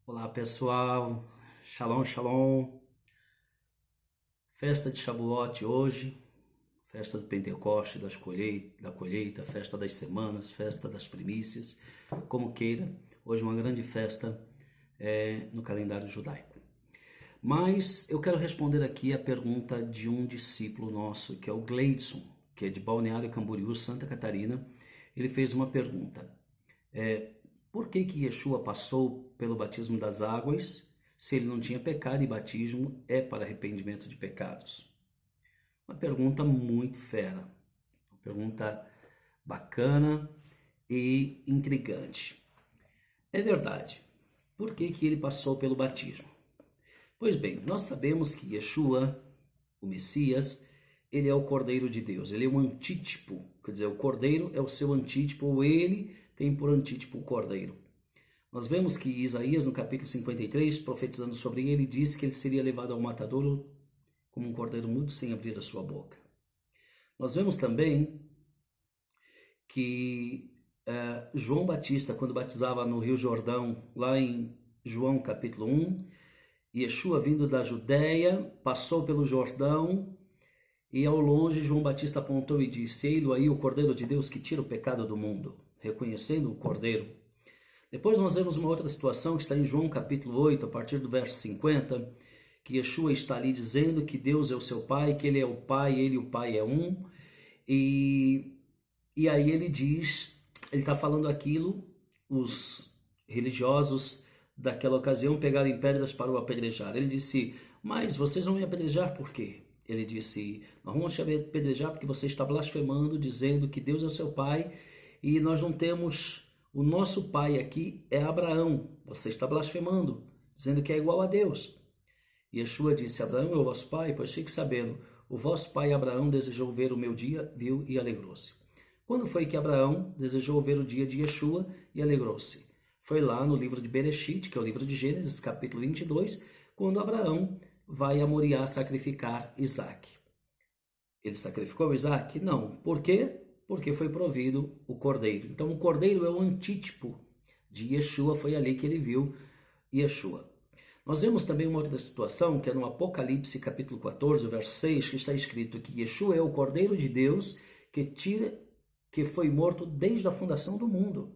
Olá pessoal, Shalom, Shalom. Festa de Shavuot hoje, festa do Pentecoste, da colheita, festa das semanas, festa das primícias, como queira. Hoje uma grande festa no calendário judaico. Mas eu quero responder aqui a pergunta de um discípulo nosso, que é o Gleidson, que é de Balneário Camboriú, Santa Catarina. Ele fez uma pergunta. Por que Yeshua passou pelo batismo das águas se ele não tinha pecado e batismo é para arrependimento de pecados? Uma pergunta muito fera, uma pergunta bacana e intrigante. É verdade. Por que ele passou pelo batismo? Pois bem, nós sabemos que Yeshua, o Messias, ele é o Cordeiro de Deus, ele é um antítipo, quer dizer, o Cordeiro é o seu antítipo, ou ele tem por antítipo o Cordeiro. Nós vemos que Isaías, no capítulo 53, profetizando sobre ele, disse que ele seria levado ao matadouro como um cordeiro mudo sem abrir a sua boca. Nós vemos também que João Batista, quando batizava no Rio Jordão, lá em João capítulo 1, Yeshua vindo da Judéia, passou pelo Jordão, e ao longe João Batista apontou e disse: "Ei-lo aí, o Cordeiro de Deus que tira o pecado do mundo", reconhecendo o Cordeiro. Depois nós vemos uma outra situação que está em João capítulo 8, a partir do verso 50, que Yeshua está ali dizendo que Deus é o seu Pai, que Ele é o Pai, Ele e o Pai é um. E aí ele diz, ele está falando aquilo, os religiosos daquela ocasião pegaram em pedras para o apedrejar. Ele disse: "Mas vocês vão me apedrejar por quê?" Ele disse: "Nós vamos te apedrejar porque você está blasfemando, dizendo que Deus é o seu Pai, e nós não temos... O nosso pai aqui é Abraão. Você está blasfemando, dizendo que é igual a Deus." E Yeshua disse: "Abraão é o vosso pai? Pois fique sabendo, o vosso pai Abraão desejou ver o meu dia, viu e alegrou-se." Quando foi que Abraão desejou ver o dia de Yeshua e alegrou-se? Foi lá no livro de Bereshit, que é o livro de Gênesis, capítulo 22, quando Abraão vai a Moriá sacrificar Isaac. Ele sacrificou Isaac? Não. Por quê? Porque foi provido o Cordeiro. Então o Cordeiro é o antítipo de Yeshua, foi ali que ele viu Yeshua. Nós vemos também uma outra situação, que é no Apocalipse capítulo 14, verso 6, que está escrito que Yeshua é o Cordeiro de Deus que foi morto desde a fundação do mundo.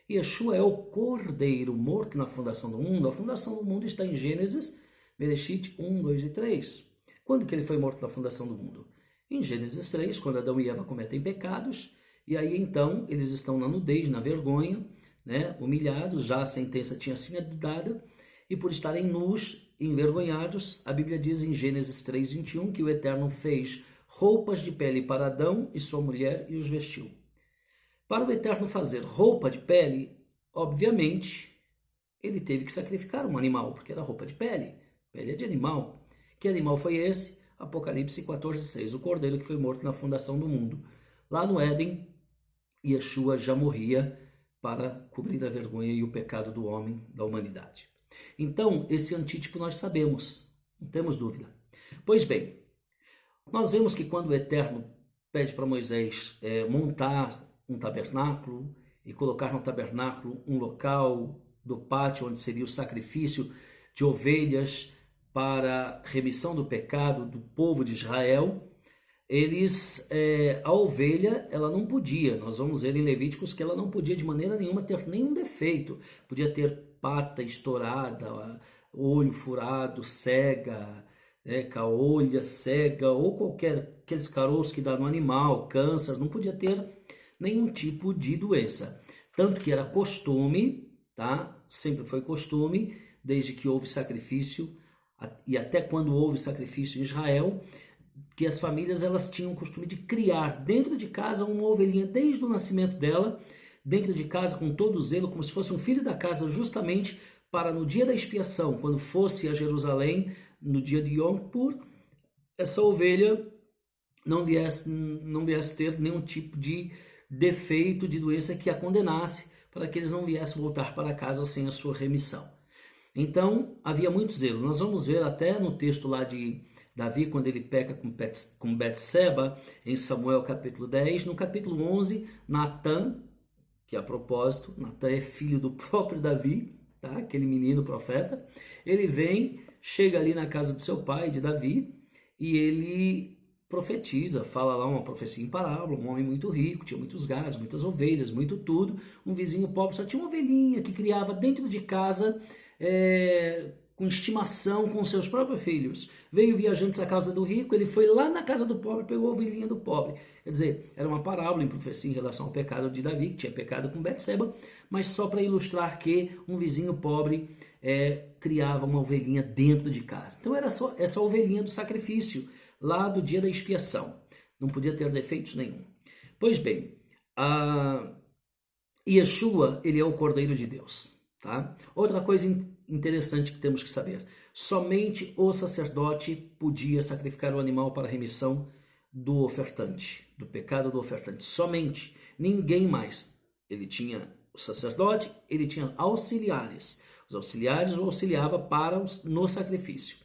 Yeshua é o Cordeiro morto na fundação do mundo. A fundação do mundo está em Gênesis, Bereshit 1, 2 e 3. Quando que ele foi morto na fundação do mundo? Em Gênesis 3, quando Adão e Eva cometem pecados, e aí então eles estão na nudez, na vergonha, humilhados, já a sentença tinha sido dada, e por estarem nus, envergonhados, a Bíblia diz em Gênesis 3, 21, que o Eterno fez roupas de pele para Adão e sua mulher e os vestiu. Para o Eterno fazer roupa de pele, obviamente, ele teve que sacrificar um animal, porque era roupa de pele, pele é de animal. Que animal foi esse? Apocalipse 14, 6, o cordeiro que foi morto na fundação do mundo. Lá no Éden, Yeshua já morria para cobrir a vergonha e o pecado do homem, da humanidade. Então, esse antítipo nós sabemos, não temos dúvida. Pois bem, nós vemos que quando o Eterno pede para Moisés montar um tabernáculo e colocar no tabernáculo um local do pátio onde seria o sacrifício de ovelhas para remissão do pecado do povo de Israel, a ovelha, ela não podia, nós vamos ver em Levíticos que ela não podia de maneira nenhuma ter nenhum defeito, podia ter pata estourada, olho furado, cega, caolha, cega, ou qualquer, aqueles caroços que dá no animal, câncer, não podia ter nenhum tipo de doença. Tanto que era costume, sempre foi costume, desde que houve sacrifício, e até quando houve sacrifício em Israel, que as famílias elas tinham o costume de criar dentro de casa uma ovelhinha desde o nascimento dela, dentro de casa com todo zelo, como se fosse um filho da casa, justamente para no dia da expiação, quando fosse a Jerusalém, no dia de Yom Kippur, essa ovelha não viesse ter nenhum tipo de defeito, de doença que a condenasse, para que eles não viessem voltar para casa sem a sua remissão. Então, havia muito zelo. Nós vamos ver até no texto lá de Davi, quando ele peca com Betseba, em Samuel capítulo 10. No capítulo 11, Natã, que a propósito, Natã é filho do próprio Davi, tá? Aquele menino profeta, ele vem, chega ali na casa do seu pai, de Davi, e ele profetiza, fala lá uma profecia em parábola, um homem muito rico, tinha muitos gados, muitas ovelhas, muito tudo, um vizinho pobre só tinha uma ovelhinha que criava dentro de casa, com estimação com seus próprios filhos. Veio viajantes à casa do rico, ele foi lá na casa do pobre, pegou a ovelhinha do pobre. Quer dizer, era uma parábola em profecia em relação ao pecado de Davi, que tinha pecado com Betseba, mas só para ilustrar que um vizinho pobre criava uma ovelhinha dentro de casa. Então era só essa ovelhinha do sacrifício, lá do dia da expiação. Não podia ter defeitos nenhum. Pois bem, Yeshua, ele é o Cordeiro de Deus. Tá? Outra coisa interessante que temos que saber. Somente o sacerdote podia sacrificar o animal para a remissão do ofertante, do pecado do ofertante. Somente, ninguém mais. Ele tinha o sacerdote, ele tinha auxiliares. Os auxiliares o auxiliavam no sacrifício.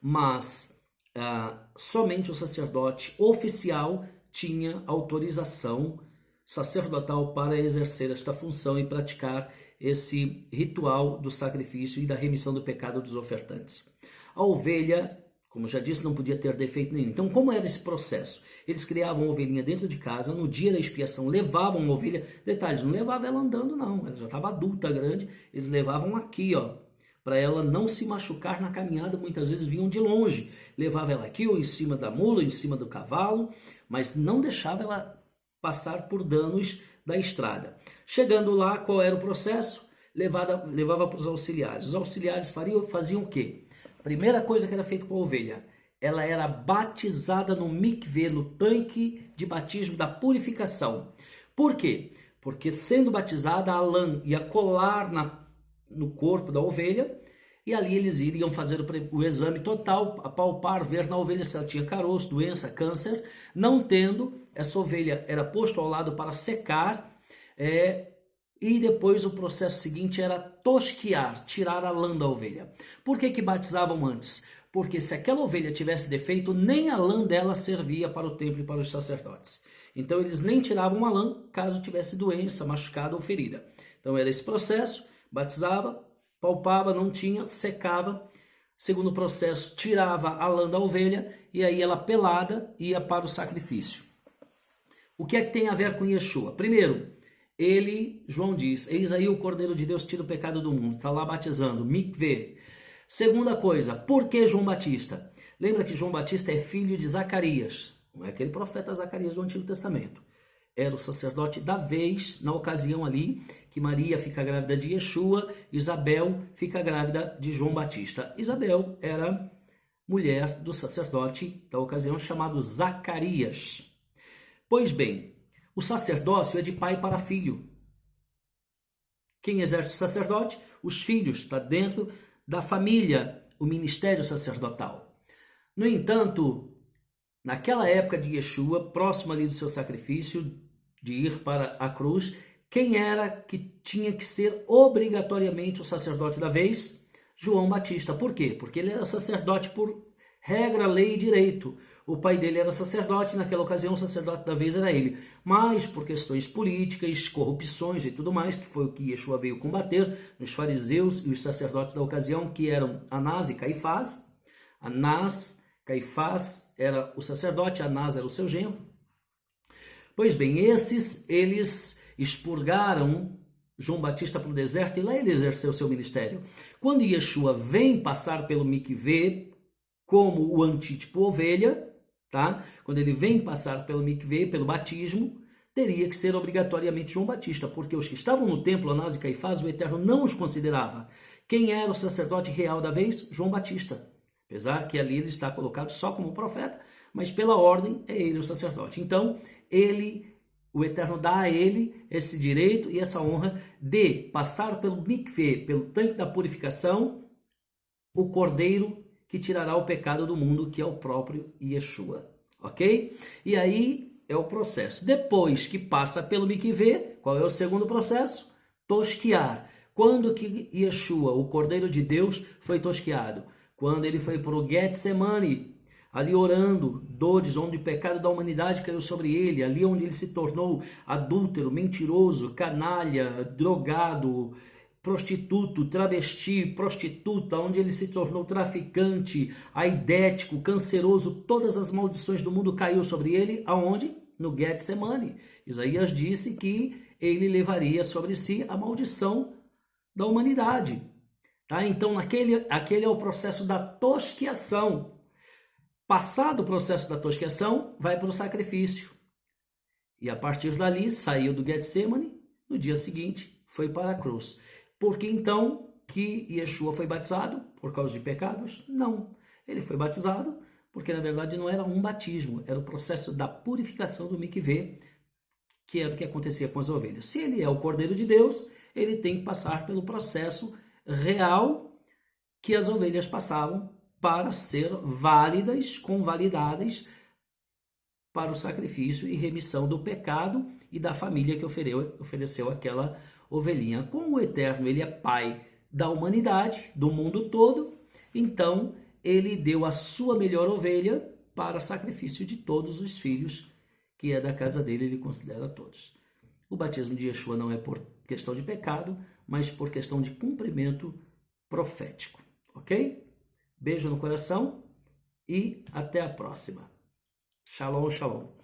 Mas somente o sacerdote oficial tinha autorização sacerdotal para exercer esta função e praticar esse ritual do sacrifício e da remissão do pecado dos ofertantes. A ovelha, como já disse, não podia ter defeito nenhum. Então, como era esse processo? Eles criavam a ovelhinha dentro de casa, no dia da expiação levavam a ovelha, detalhes, não levavam ela andando não, ela já estava adulta, grande, eles levavam aqui, para ela não se machucar na caminhada, muitas vezes vinham de longe, levava ela aqui ou em cima da mula, ou em cima do cavalo, mas não deixava ela passar por danos da estrada. Chegando lá, qual era o processo? Levava para os auxiliares. Os auxiliares faziam o quê? A primeira coisa que era feita com a ovelha, ela era batizada no mikvê, no tanque de batismo da purificação. Por quê? Porque sendo batizada, a lã ia colar no corpo da ovelha, e ali eles iriam fazer o exame total, apalpar, ver na ovelha se ela tinha caroço, doença, câncer. Não tendo, essa ovelha era posta ao lado para secar, e depois o processo seguinte era tosquiar, tirar a lã da ovelha. Por que batizavam antes? Porque se aquela ovelha tivesse defeito, nem a lã dela servia para o templo e para os sacerdotes. Então eles nem tiravam a lã caso tivesse doença, machucada ou ferida. Então era esse processo, batizava, palpava, não tinha, secava. Segundo processo, tirava a lã da ovelha e aí ela pelada ia para o sacrifício. O que é que tem a ver com Yeshua? Primeiro, João diz, eis aí o Cordeiro de Deus tira o pecado do mundo. Está lá batizando, mikvê. Segunda coisa, por que João Batista? Lembra que João Batista é filho de Zacarias. Não é aquele profeta Zacarias do Antigo Testamento. Era o sacerdote da vez, na ocasião ali, que Maria fica grávida de Yeshua, Isabel fica grávida de João Batista. Isabel era mulher do sacerdote da ocasião chamado Zacarias. Pois bem, o sacerdócio é de pai para filho. Quem exerce o sacerdote? Os filhos, está dentro da família, o ministério sacerdotal. No entanto, naquela época de Yeshua, próximo ali do seu sacrifício, de ir para a cruz, quem era que tinha que ser obrigatoriamente o sacerdote da vez? João Batista. Por quê? Porque ele era sacerdote por regra, lei e direito. O pai dele era sacerdote, naquela ocasião o sacerdote da vez era ele. Mas por questões políticas, corrupções e tudo mais, que foi o que Yeshua veio combater nos fariseus e os sacerdotes da ocasião, que eram Anás e Caifás. Caifás era o sacerdote, Anás era o seu genro. Pois bem, eles expurgaram João Batista para o deserto e lá ele exerceu seu ministério. Quando Yeshua vem passar pelo mikvê, como o antítipo ovelha, tá? Quando ele vem passar pelo mikvê, pelo batismo, teria que ser obrigatoriamente João Batista, porque os que estavam no templo, Anás e Caifás, o Eterno não os considerava. Quem era o sacerdote real da vez? João Batista. Apesar que ali ele está colocado só como profeta, mas pela ordem é ele o sacerdote. Então, o Eterno dá a ele esse direito e essa honra de passar pelo mikvê, pelo tanque da purificação, o cordeiro que tirará o pecado do mundo, que é o próprio Yeshua. Ok? E aí é o processo. Depois que passa pelo mikvê, qual é o segundo processo? Tosquiar. Quando que Yeshua, o Cordeiro de Deus, foi tosquiado? Quando ele foi para o Getsemane, ali orando, dores, onde o pecado da humanidade caiu sobre ele, ali onde ele se tornou adúltero, mentiroso, canalha, drogado, prostituto, travesti, prostituta, onde ele se tornou traficante, aidético, canceroso, todas as maldições do mundo caiu sobre ele, aonde? No Getsemane. Isaías disse que ele levaria sobre si a maldição da humanidade. Tá? Então, aquele é o processo da tosquiação. Passado o processo da tosquiação, vai para o sacrifício. E a partir dali, saiu do Getsemane, no dia seguinte, foi para a cruz. Por que então que Yeshua foi batizado? Por causa de pecados? Não. Ele foi batizado porque, na verdade, não era um batismo, era o processo da purificação do mikvê, que era o que acontecia com as ovelhas. Se ele é o Cordeiro de Deus, ele tem que passar pelo processo real que as ovelhas passavam para ser válidas, convalidadas para o sacrifício e remissão do pecado e da família que ofereceu aquela ovelhinha. Como o Eterno, ele é pai da humanidade, do mundo todo, então ele deu a sua melhor ovelha para sacrifício de todos os filhos que é da casa dele, ele considera todos. O batismo de Yeshua não é por questão de pecado, mas por questão de cumprimento profético, ok? Beijo no coração e até a próxima. Shalom, shalom.